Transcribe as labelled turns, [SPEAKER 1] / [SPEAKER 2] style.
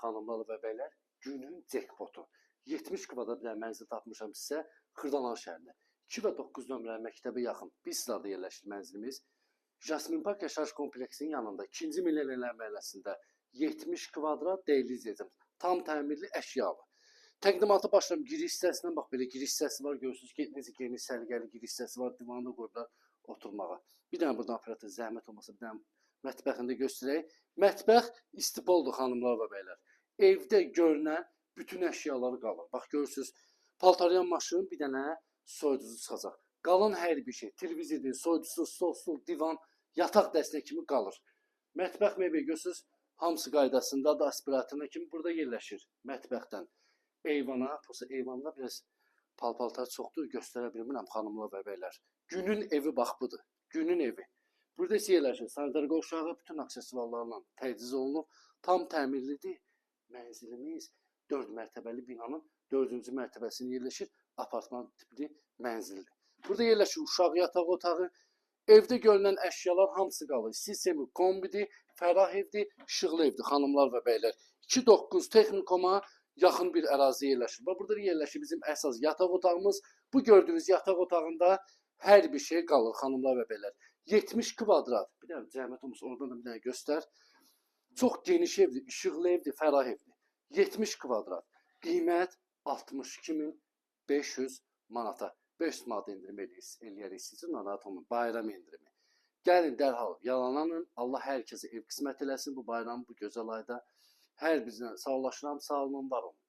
[SPEAKER 1] xanımlar və bəylər, günün jackpotu. 70 kvadrat bir mənzil tapmışam sizə Xırdalan şəhərində. 2 və 9 nömrəli məktəbə yaxın bir sırada yerləşir mənzilimiz. Jasmin Park yaşayış kompleksinin yanında 2-ci Millələr məhəlləsində 70 kvadrat deyiləcəm. Tam təmirli əşyalı. Təqdimata başlayım. Giriş hissəsindən bax belə giriş hissəsi var. Görürsünüz ki, necə geniş səliqəli giriş hissəsi var. Divanı qoyublar oturmağa. Bir dənə buradan operator zəhmət olmasa bir dənə mətbəxində göstərək. Mətbəx istipoldur xanımlar və bəylər. Evdə görünən bütün əşyaları qalır. Bax görürsünüz, paltaryan maşın, bir dənə soyuducu çıxacaq. Qalan hər bir şey, televizordur, soyuducu, stol, divan, yataq dəstəyi kimi qalır. Mətbəx mebel görürsünüz, hamısı qaydasında da aspiratoruna kimi burada yerləşir. Mətbəxdən eyvana, eyvanda biraz paltar çoxdur, göstərə bilmirəm xanımlar və bəylər. Günün evi bax budur. Günün evi. Burada isə yerləşir. Sanitar qovşağı bütün aksesuarlarla təchiz olunub. Tam təmirlidir. Mənzilimiz 4 mərtəbəli binanın 4-cü mərtəbəsində yerləşir. Apartman tipli mənzildir. Burada yerləşir uşaq yataq otağı. Evdə görünən əşyalar hamısı qalır. Sistemi kombidir, fərah evdir, işıqlı evdir xanımlar və bəylər. 2-9 texnikoma yaxın bir əraziyə yerləşir. Burada yerləşir bizim əsas yataq otağımız. Bu gördüyünüz yataq otağında hər bir şey qalır xanımlar və bəylər. 70 kvadrat. Bir dənə zəhmət olmasa oradan da bir dənə göstər. Çox geniş evdir, işıqlı evdir, fərah evdir. 70 kvadrat. Qiymət 62.500 manata. 500 manat endirim eləyərik sizin narahat olmayın. Bayram endirimi. Gəlin dərhal yalanlanın. Allah hər kəsə ev qismət eləsin bu bayram, bu gözəl ayda. Hər birinizlə sağollaşıram, sağ olun, var olun.